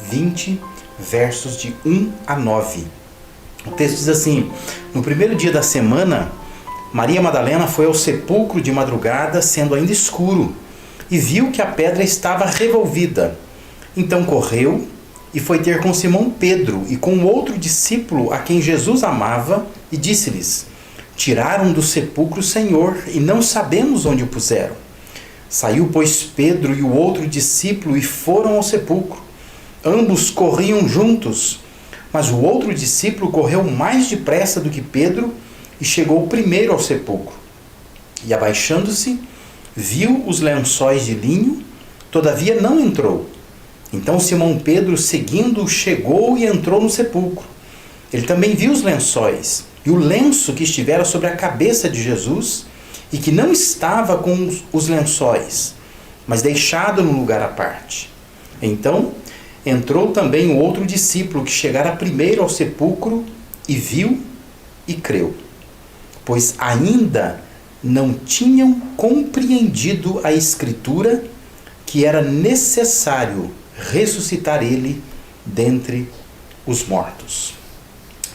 20, versos de 1 a 9. O texto diz assim: no primeiro dia da semana, Maria Madalena foi ao sepulcro de madrugada, sendo ainda escuro, e viu que a pedra estava revolvida. Então correu e foi ter com Simão Pedro e com outro discípulo a quem Jesus amava, e disse-lhes: tiraram do sepulcro o Senhor, e não sabemos onde o puseram. Saiu, pois, Pedro e o outro discípulo e foram ao sepulcro. Ambos corriam juntos, mas o outro discípulo correu mais depressa do que Pedro e chegou primeiro ao sepulcro. E abaixando-se, viu os lençóis de linho, todavia não entrou. Então Simão Pedro, seguindo, chegou e entrou no sepulcro. Ele também viu os lençóis e o lenço que estivera sobre a cabeça de Jesus, e que não estava com os lençóis, mas deixado num lugar à parte. Então entrou também o outro discípulo, que chegara primeiro ao sepulcro, e viu e creu, pois ainda não tinham compreendido a Escritura, que era necessário ressuscitar ele dentre os mortos.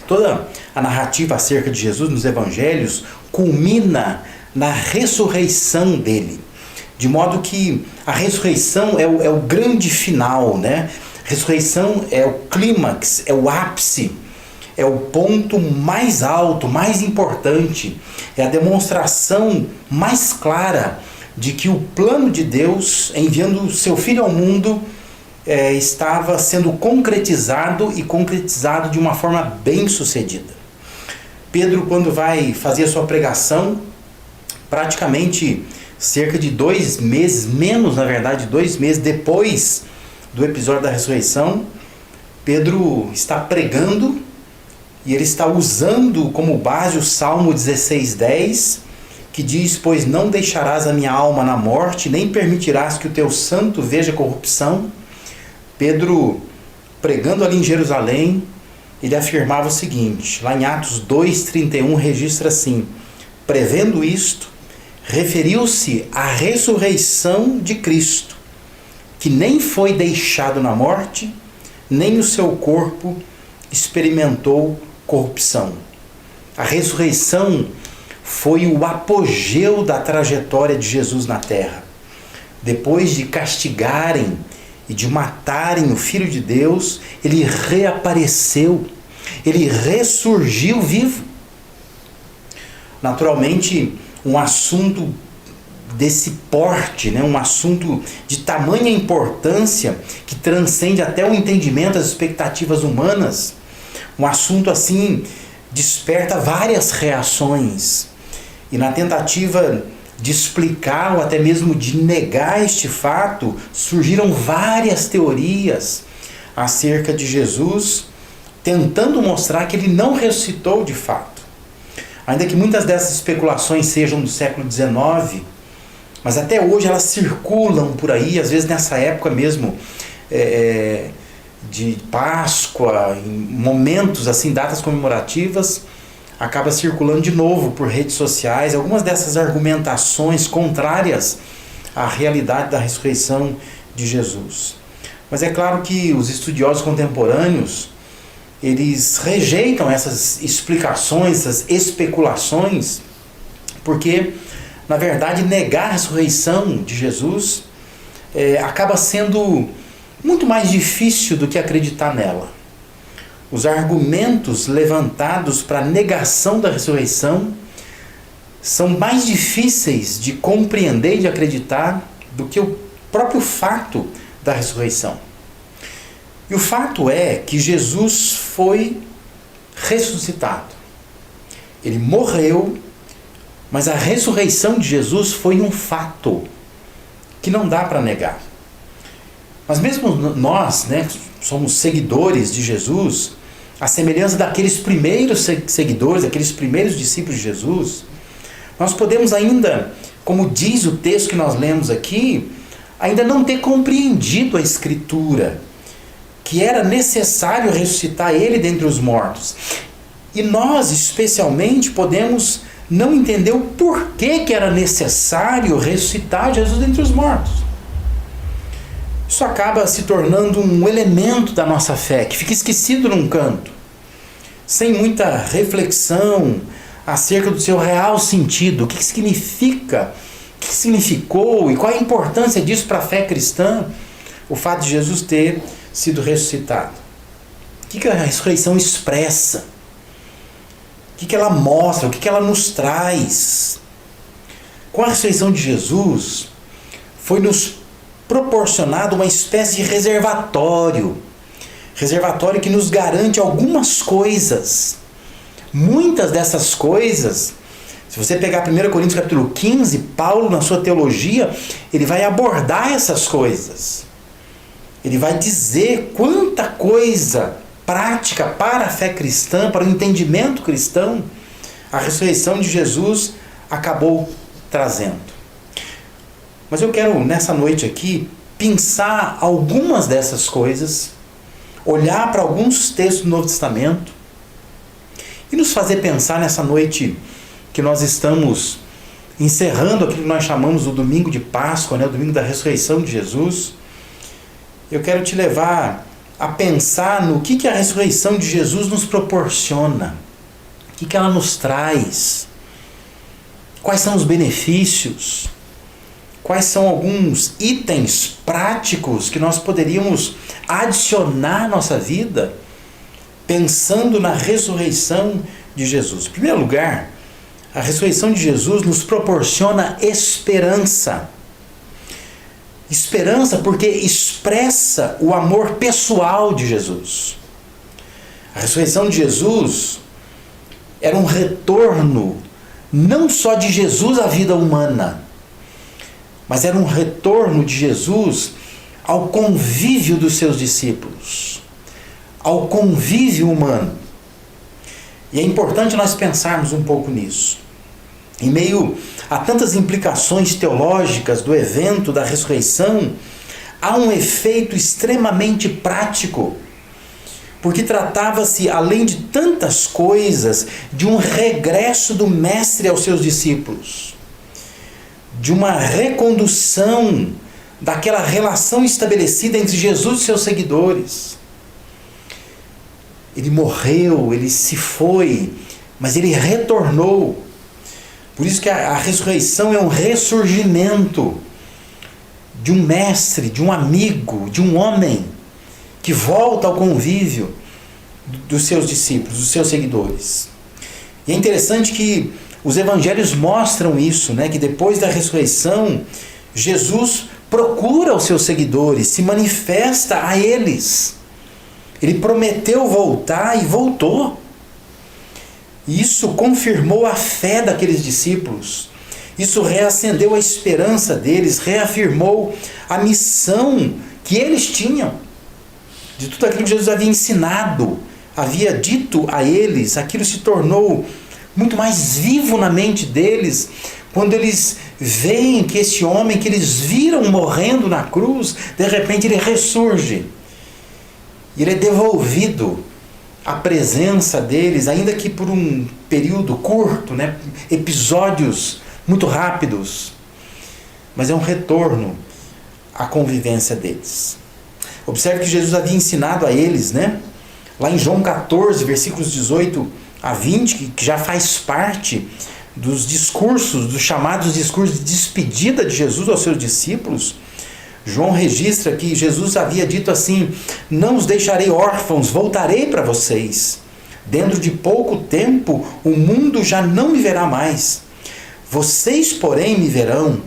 Toda a narrativa acerca de Jesus nos evangelhos culmina na ressurreição dele, de modo que a ressurreição é o grande final, né? Ressurreição é o clímax, é o ápice, é o ponto mais alto, mais importante, é a demonstração mais clara de que o plano de Deus, enviando o seu Filho ao mundo, estava sendo concretizado, e concretizado de uma forma bem sucedida. Pedro, quando vai fazer a sua pregação, praticamente cerca de 2 meses, menos na verdade, 2 meses depois do episódio da ressurreição, Pedro está pregando, e ele está usando como base o Salmo 16:10, que diz: pois não deixarás a minha alma na morte, nem permitirás que o teu santo veja corrupção. Pedro, pregando ali em Jerusalém, ele afirmava o seguinte, lá em Atos 2:31 registra assim: prevendo isto, referiu-se à ressurreição de Cristo, que nem foi deixado na morte, nem o seu corpo experimentou corrupção. A ressurreição foi o apogeu da trajetória de Jesus na terra. Depois de castigarem e de matarem o Filho de Deus, ele reapareceu, ele ressurgiu vivo. Naturalmente, um assunto desse porte, né? Um assunto de tamanha importância, que transcende até o entendimento das expectativas humanas, um assunto assim desperta várias reações, e na tentativa de explicar ou até mesmo de negar este fato, surgiram várias teorias acerca de Jesus, tentando mostrar que ele não ressuscitou de fato. Ainda que muitas dessas especulações sejam do século XIX, mas até hoje elas circulam por aí, às vezes nessa época mesmo de Páscoa, em momentos assim, datas comemorativas, acaba circulando de novo por redes sociais algumas dessas argumentações contrárias à realidade da ressurreição de Jesus. Mas é claro que os estudiosos contemporâneos, eles rejeitam essas explicações, essas especulações, porque, na verdade, negar a ressurreição de Jesus acaba sendo muito mais difícil do que acreditar nela. Os argumentos levantados para a negação da ressurreição são mais difíceis de compreender e de acreditar do que o próprio fato da ressurreição. E o fato é que Jesus foi ressuscitado. Ele morreu, mas a ressurreição de Jesus foi um fato que não dá para negar. Mas mesmo nós, né, somos seguidores de Jesus, a semelhança daqueles primeiros seguidores, aqueles primeiros discípulos de Jesus, nós podemos ainda, como diz o texto que nós lemos aqui, ainda não ter compreendido a Escritura, que era necessário ressuscitar ele dentre os mortos. E nós, especialmente, podemos não entender o porquê que era necessário ressuscitar Jesus dentre os mortos. isso acaba se tornando um elemento da nossa fé, que fica esquecido num canto, sem muita reflexão acerca do seu real sentido, o que significa, o que significou e qual a importância disso para a fé cristã, o fato de Jesus ter sido ressuscitado. O que a ressurreição expressa? O que ela mostra? O que ela nos traz? Com a ressurreição de Jesus, foi nos proporcionado uma espécie de reservatório que nos garante algumas coisas. Muitas dessas coisas, se você pegar 1 Coríntios capítulo 15, Paulo, na sua teologia, ele vai abordar essas coisas. Ele vai dizer quanta coisa prática para a fé cristã, para o entendimento cristão, a ressurreição de Jesus acabou trazendo. Mas eu quero, nessa noite aqui, pensar algumas dessas coisas, olhar para alguns textos do Novo Testamento e nos fazer pensar nessa noite que nós estamos encerrando aquilo que nós chamamos o domingo de Páscoa, o domingo da ressurreição de Jesus. Eu quero te levar a pensar no que a ressurreição de Jesus nos proporciona, o que ela nos traz, quais são os benefícios, quais são alguns itens práticos que nós poderíamos adicionar à nossa vida, pensando na ressurreição de Jesus. Em primeiro lugar, a ressurreição de Jesus nos proporciona esperança. Esperança porque expressa o amor pessoal de Jesus. A ressurreição de Jesus era um retorno não só de Jesus à vida humana, mas era um retorno de Jesus ao convívio dos seus discípulos, ao convívio humano. E é importante nós pensarmos um pouco nisso. Em meio a tantas implicações teológicas do evento da ressurreição, há um efeito extremamente prático, porque tratava-se, além de tantas coisas, de um regresso do Mestre aos seus discípulos, de uma recondução daquela relação estabelecida entre Jesus e seus seguidores. Ele morreu, ele se foi, mas ele retornou. Por isso que a ressurreição é um ressurgimento de um mestre, de um amigo, de um homem que volta ao convívio dos seus discípulos, dos seus seguidores. E é interessante que os evangelhos mostram isso, que depois da ressurreição, Jesus procura os seus seguidores, se manifesta a eles. Ele prometeu voltar e voltou. Isso confirmou a fé daqueles discípulos. Isso reacendeu a esperança deles, reafirmou a missão que eles tinham. De tudo aquilo que Jesus havia ensinado, havia dito a eles, aquilo se tornou muito mais vivo na mente deles, quando eles veem que esse homem que eles viram morrendo na cruz, de repente ele ressurge. E ele é devolvido à presença deles, ainda que por um período curto, episódios muito rápidos, mas é um retorno à convivência deles. Observe que Jesus havia ensinado a eles, lá em João 14, versículos 18 a 20, que já faz parte dos discursos, dos chamados discursos de despedida de Jesus aos seus discípulos. João registra que Jesus havia dito assim: não os deixarei órfãos, voltarei para vocês. Dentro de pouco tempo o mundo já não me verá mais. Vocês, porém, me verão,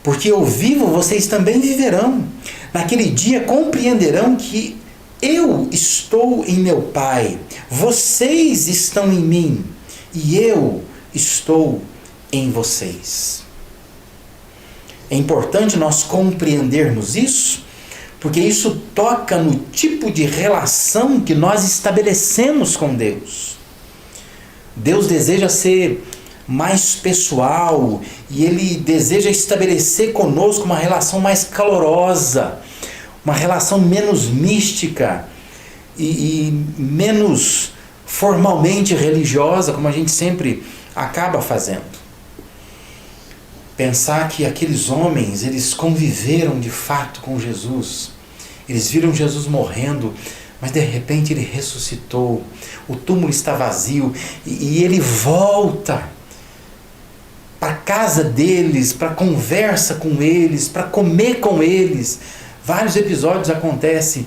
porque eu vivo, vocês também viverão. Naquele dia compreenderão que eu estou em meu Pai, vocês estão em mim, e eu estou em vocês. É importante nós compreendermos isso, porque isso toca no tipo de relação que nós estabelecemos com Deus. Deus deseja ser mais pessoal e Ele deseja estabelecer conosco uma relação mais calorosa, uma relação menos mística e menos formalmente religiosa, como a gente sempre acaba fazendo. Pensar que aqueles homens, eles conviveram de fato com Jesus, Eles viram Jesus morrendo, mas de repente ele ressuscitou. O túmulo está vazio e ele volta para a casa deles, para a conversa com eles, para comer com eles. Vários episódios acontece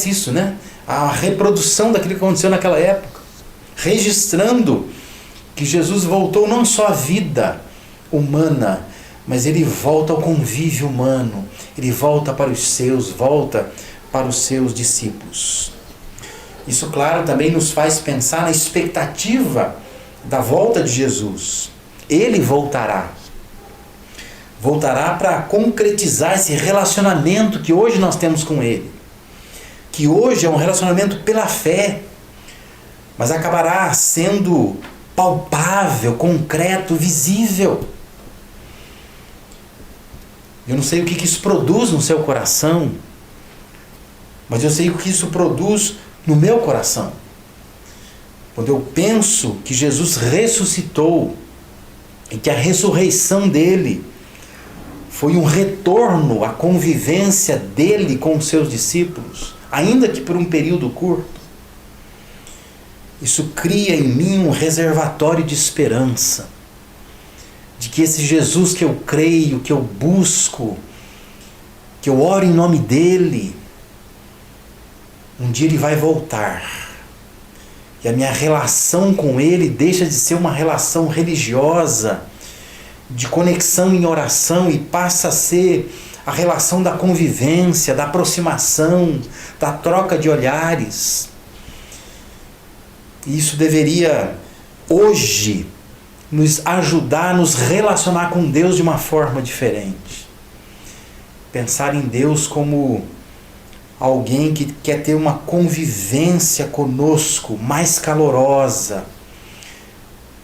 isso, né? A reprodução daquilo que aconteceu naquela época, registrando que Jesus voltou não só à vida humana, mas ele volta ao convívio humano, ele volta para os seus, volta para os seus discípulos. Isso, claro, também nos faz pensar na expectativa da volta de Jesus. Ele voltará. Voltará para concretizar esse relacionamento que hoje nós temos com Ele. Que hoje é um relacionamento pela fé, mas acabará sendo palpável, concreto, visível. Eu não sei o que isso produz no seu coração, mas eu sei o que isso produz no meu coração. Quando eu penso que Jesus ressuscitou e que a ressurreição dele foi um retorno à convivência dele com os seus discípulos, ainda que por um período curto, isso cria em mim um reservatório de esperança, de que esse Jesus que eu creio, que eu busco, que eu oro em nome dele, um dia ele vai voltar. E a minha relação com ele deixa de ser uma relação religiosa, de conexão em oração, e passa a ser a relação da convivência, da aproximação, da troca de olhares. E isso deveria, hoje, nos ajudar a nos relacionar com Deus de uma forma diferente. Pensar em Deus como alguém que quer ter uma convivência conosco mais calorosa.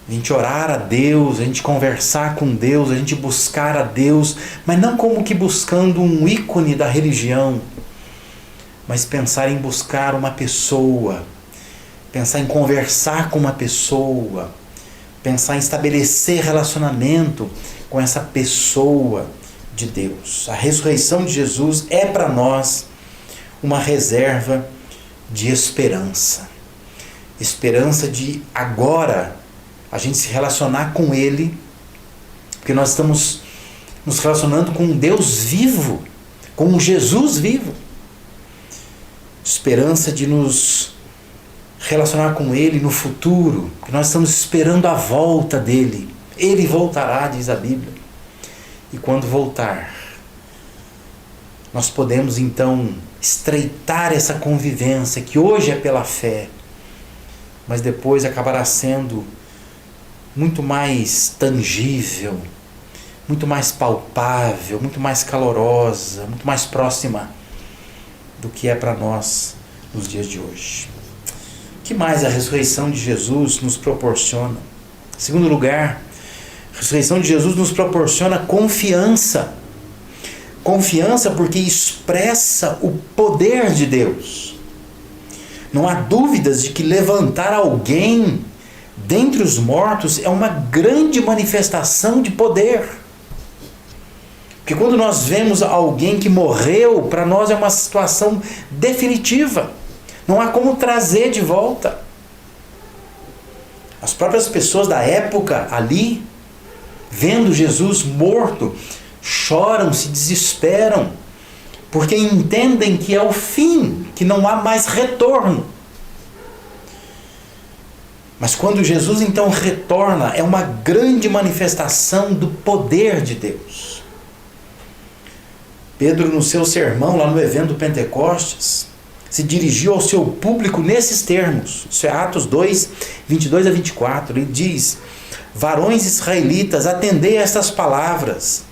A gente orar a Deus, a gente conversar com Deus, a gente buscar a Deus, mas não como que buscando um ícone da religião, mas pensar em buscar uma pessoa, pensar em conversar com uma pessoa, pensar em estabelecer relacionamento com essa pessoa de Deus. A ressurreição de Jesus é para nós uma reserva de esperança. Esperança de agora a gente se relacionar com Ele, porque nós estamos nos relacionando com um Deus vivo, com um Jesus vivo. Esperança de nos relacionar com Ele no futuro, que nós estamos esperando a volta dEle. Ele voltará, diz a Bíblia. E quando voltar, nós podemos então estreitar essa convivência que hoje é pela fé, mas depois acabará sendo muito mais tangível, muito mais palpável, muito mais calorosa, muito mais próxima do que é para nós nos dias de hoje. O que mais a ressurreição de Jesus nos proporciona? Em segundo lugar, a ressurreição de Jesus nos proporciona confiança. Confiança porque expressa o poder de Deus. Não há dúvidas de que levantar alguém dentre os mortos é uma grande manifestação de poder. Porque quando nós vemos alguém que morreu, para nós é uma situação definitiva. Não há como trazer de volta. As próprias pessoas da época ali, vendo Jesus morto, choram, se desesperam, porque entendem que é o fim, que não há mais retorno. Mas quando Jesus então retorna, é uma grande manifestação do poder de Deus. Pedro, no seu sermão, lá no evento do Pentecostes, se dirigiu ao seu público nesses termos. Isso é Atos 2, 22 a 24. Ele diz: varões israelitas, atendei a estas palavras.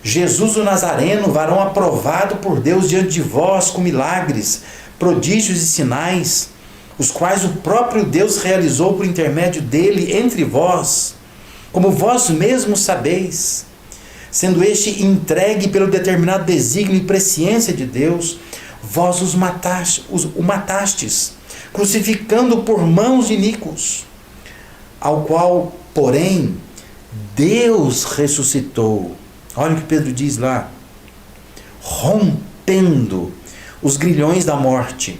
Jesus o Nazareno, varão aprovado por Deus diante de vós com milagres, prodígios e sinais, os quais o próprio Deus realizou por intermédio dele entre vós, como vós mesmos sabeis, sendo este entregue pelo determinado desígnio e presciência de Deus, vós o matastes, crucificando por mãos de iníquos, ao qual, porém, Deus ressuscitou. Olha o que Pedro diz lá: debatendo os grilhões da morte,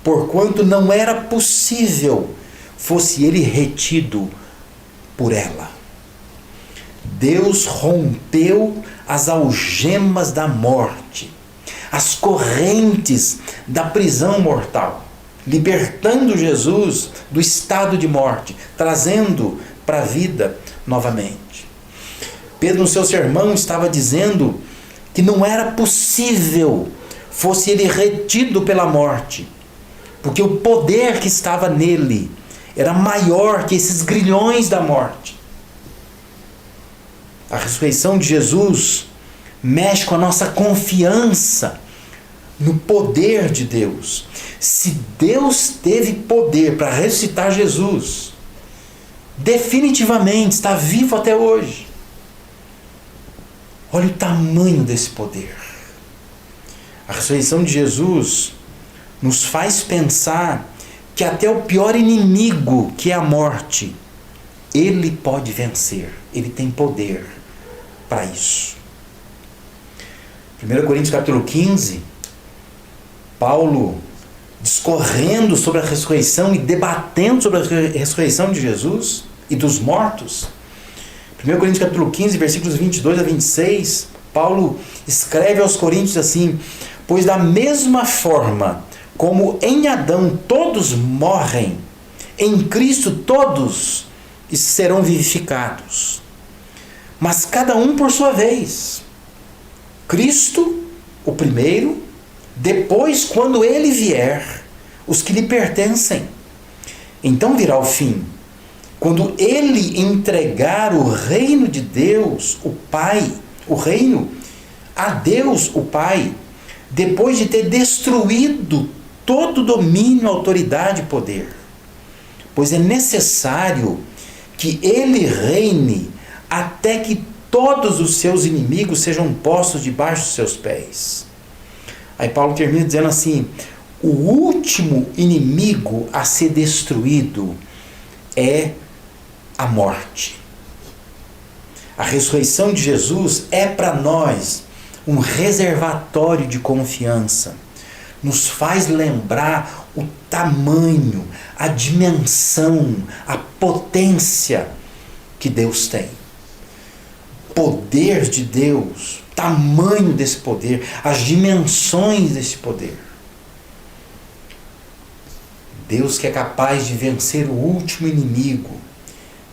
porquanto não era possível fosse ele retido por ela. Deus rompeu as algemas da morte, as correntes da prisão mortal, libertando Jesus do estado de morte, trazendo para a vida novamente. Pedro, no seu sermão, estava dizendo que não era possível fosse ele retido pela morte, porque o poder que estava nele era maior que esses grilhões da morte. A ressurreição de Jesus mexe com a nossa confiança no poder de Deus. Se Deus teve poder para ressuscitar Jesus, definitivamente está vivo até hoje. Olha o tamanho desse poder. A ressurreição de Jesus nos faz pensar que até o pior inimigo, que é a morte, ele pode vencer. Ele tem poder para isso. 1 Coríntios capítulo 15, Paulo discorrendo sobre a ressurreição e debatendo sobre a ressurreição de Jesus e dos mortos. 1 Coríntios capítulo 15, versículos 22 a 26, Paulo escreve aos Coríntios assim: pois da mesma forma como em Adão todos morrem, em Cristo todos serão vivificados, mas cada um por sua vez. Cristo, o primeiro, depois, quando ele vier, os que lhe pertencem. Então virá o fim, quando ele entregar o reino de Deus, o Pai, o reino a Deus, o Pai, depois de ter destruído todo domínio, autoridade e poder. Pois é necessário que ele reine até que todos os seus inimigos sejam postos debaixo dos seus pés. Aí Paulo termina dizendo assim: o último inimigo a ser destruído é a morte. A ressurreição de Jesus é para nós um reservatório de confiança. Nos faz lembrar o tamanho, a dimensão, a potência que Deus tem. Poder de Deus, tamanho desse poder, as dimensões desse poder. Deus que é capaz de vencer o último inimigo,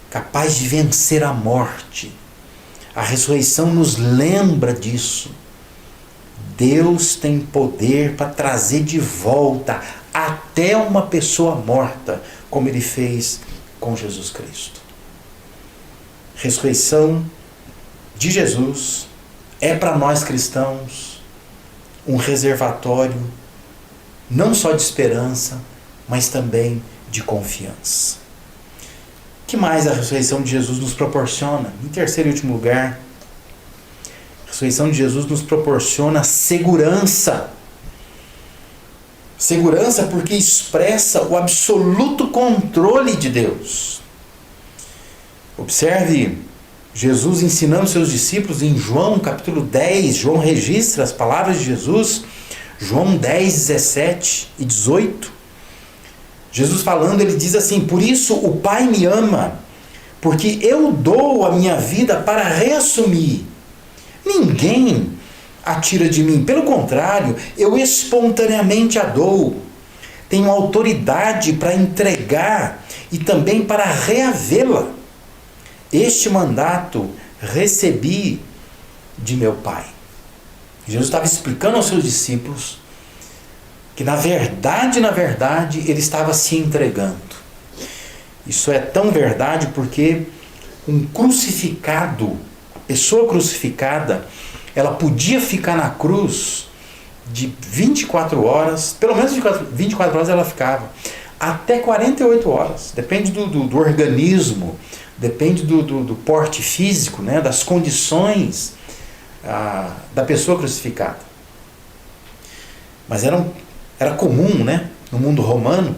capaz de vencer a morte. A ressurreição nos lembra disso. Deus tem poder para trazer de volta até uma pessoa morta, como ele fez com Jesus Cristo. Ressurreição de Jesus é para nós cristãos um reservatório não só de esperança, mas também de confiança. O que mais a ressurreição de Jesus nos proporciona? Em terceiro e último lugar, a ressurreição de Jesus nos proporciona segurança. Segurança porque expressa o absoluto controle de Deus. Observe Jesus ensinando seus discípulos em João capítulo 10. João registra as palavras de Jesus. João 10, 17 e 18. Jesus falando, ele diz assim: por isso o Pai me ama, porque eu dou a minha vida para reassumir. Ninguém a tira de mim, pelo contrário, eu espontaneamente a dou. Tenho autoridade para entregar e também para reavê-la. Este mandato recebi de meu Pai. Jesus estava explicando aos seus discípulos que na verdade, ele estava se entregando. Isso é tão verdade porque um crucificado, a pessoa crucificada, ela podia ficar na cruz de 24 horas, pelo menos 24 horas ela ficava, até 48 horas, depende do organismo, depende do porte físico, né, das condições da pessoa crucificada. Mas era comum, né, no mundo romano,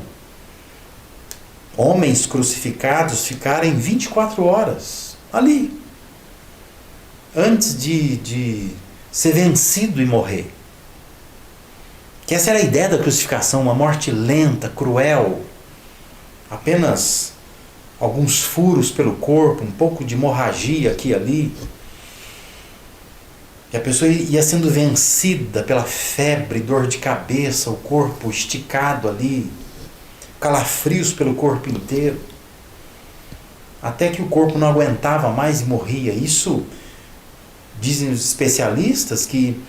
homens crucificados ficarem 24 horas ali, antes de ser vencido e morrer. Que essa era a ideia da crucificação, uma morte lenta, cruel, apenas alguns furos pelo corpo, um pouco de hemorragia aqui e ali. E a pessoa ia sendo vencida pela febre, dor de cabeça, o corpo esticado ali, calafrios pelo corpo inteiro, até que o corpo não aguentava mais e morria. Isso, dizem os especialistas, que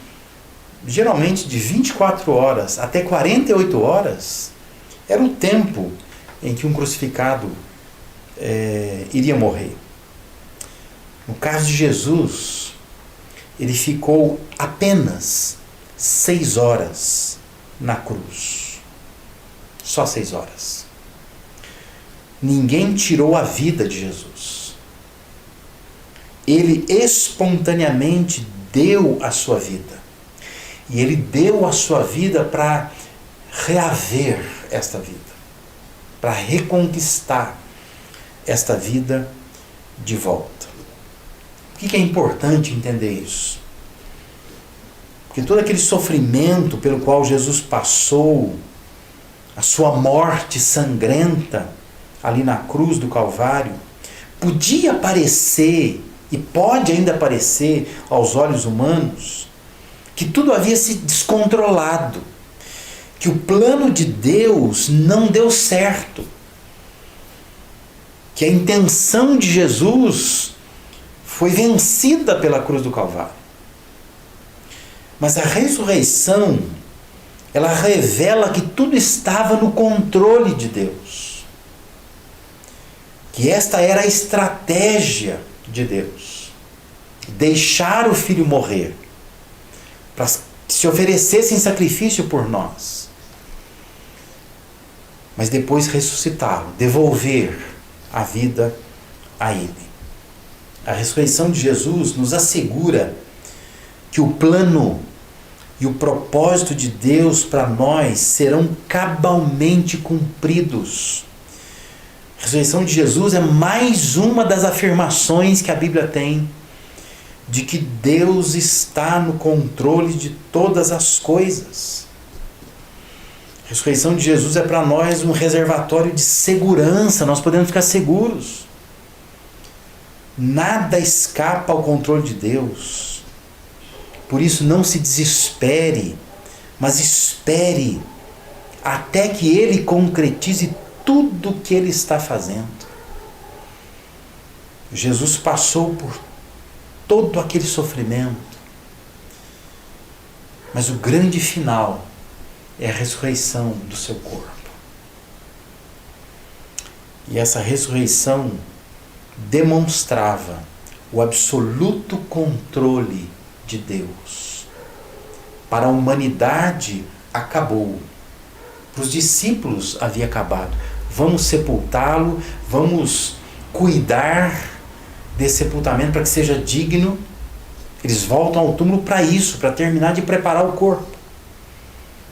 geralmente de 24 horas até 48 horas era o tempo em que um crucificado iria morrer. No caso de Jesus, ele ficou apenas 6 horas na cruz. Só 6 horas. Ninguém tirou a vida de Jesus. Ele espontaneamente deu a sua vida. E ele deu a sua vida para reaver esta vida, para reconquistar esta vida de volta. Por que é importante entender isso? Porque todo aquele sofrimento pelo qual Jesus passou, a sua morte sangrenta ali na cruz do Calvário, podia parecer, e pode ainda parecer aos olhos humanos, que tudo havia se descontrolado, que o plano de Deus não deu certo, que a intenção de Jesus foi vencida pela cruz do Calvário. Mas a ressurreição, ela revela que tudo estava no controle de Deus, que esta era a estratégia de Deus, deixar o Filho morrer, para que se oferecesse em sacrifício por nós, mas depois ressuscitá-lo, devolver a vida a Ele. A ressurreição de Jesus nos assegura que o plano e o propósito de Deus para nós serão cabalmente cumpridos. A ressurreição de Jesus é mais uma das afirmações que a Bíblia tem de que Deus está no controle de todas as coisas. A ressurreição de Jesus é para nós um reservatório de segurança, nós podemos ficar seguros. Nada escapa ao controle de Deus. Por isso não se desespere, mas espere até que Ele concretize tudo o que Ele está fazendo. Jesus passou por todo aquele sofrimento, mas o grande final é a ressurreição do seu corpo. E essa ressurreição demonstrava o absoluto controle de Deus. Para a humanidade acabou. Para os discípulos havia acabado. Vamos sepultá-lo, vamos cuidar desse sepultamento para que seja digno. Eles voltam ao túmulo para isso, para terminar de preparar o corpo.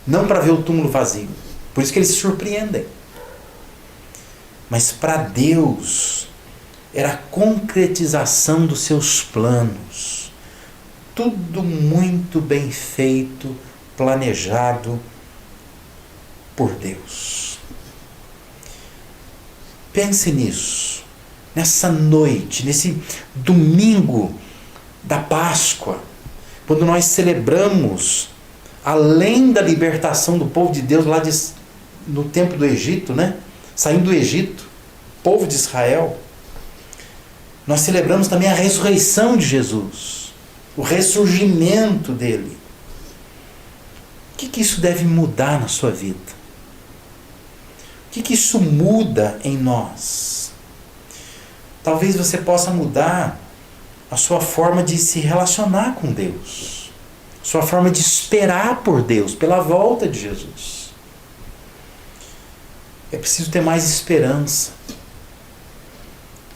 Não para ver o túmulo vazio. Por isso que eles se surpreendem. Mas para Deus era a concretização dos seus planos. Tudo muito bem feito, planejado por Deus. Pense nisso. Nessa noite, nesse domingo da Páscoa, quando nós celebramos, além da libertação do povo de Deus lá no tempo do Egito, né? Saindo do Egito, povo de Israel, nós celebramos também a ressurreição de Jesus, o ressurgimento dele. O que isso deve mudar na sua vida? O que isso muda em nós? Talvez você possa mudar a sua forma de se relacionar com Deus, sua forma de esperar por Deus, pela volta de Jesus. É preciso ter mais esperança.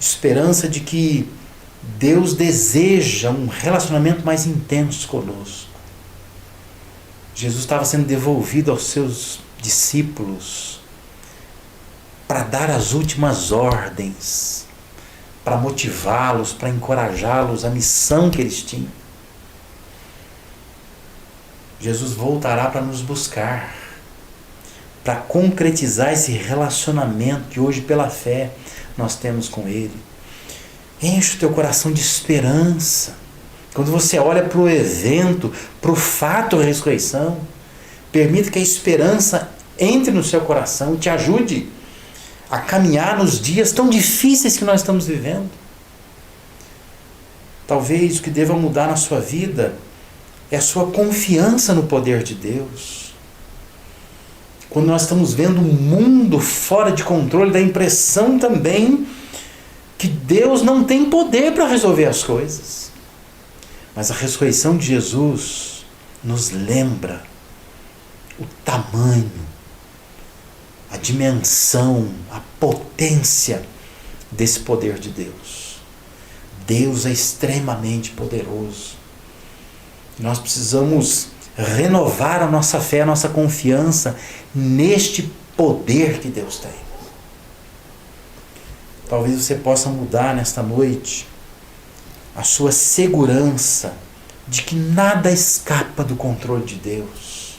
Esperança de que Deus deseja um relacionamento mais intenso conosco. Jesus estava sendo devolvido aos seus discípulos para dar as últimas ordens, para motivá-los, para encorajá-los à missão que eles tinham. Jesus voltará para nos buscar, para concretizar esse relacionamento que hoje, pela fé, nós temos com Ele. Enche o teu coração de esperança. Quando você olha para o evento, para o fato da ressurreição, permita que a esperança entre no seu coração e te ajude a caminhar nos dias tão difíceis que nós estamos vivendo. Talvez o que deva mudar na sua vida é a sua confiança no poder de Deus. Quando nós estamos vendo um mundo fora de controle, dá a impressão também que Deus não tem poder para resolver as coisas. Mas a ressurreição de Jesus nos lembra o tamanho, a dimensão, a potência desse poder de Deus. Deus é extremamente poderoso. Nós precisamos renovar a nossa fé, a nossa confiança neste poder que Deus tem. Talvez você possa mudar nesta noite a sua segurança de que nada escapa do controle de Deus.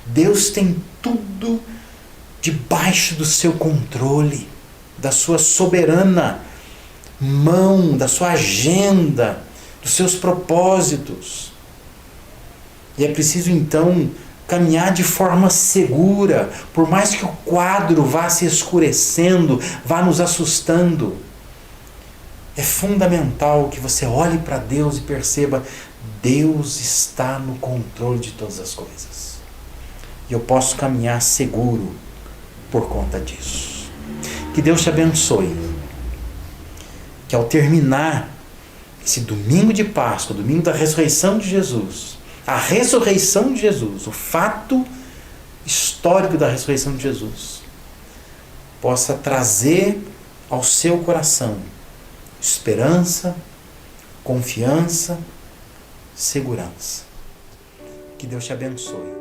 Deus tem tudo debaixo do seu controle, da sua soberana mão, da sua agenda, dos seus propósitos. E é preciso então caminhar de forma segura, por mais que o quadro vá se escurecendo, vá nos assustando. É fundamental que você olhe para Deus e perceba: Deus está no controle de todas as coisas. E eu posso caminhar seguro por conta disso. Que Deus te abençoe. Que ao terminar esse domingo de Páscoa, domingo da ressurreição de Jesus, a ressurreição de Jesus, o fato histórico da ressurreição de Jesus, possa trazer ao seu coração esperança, confiança, segurança. Que Deus te abençoe.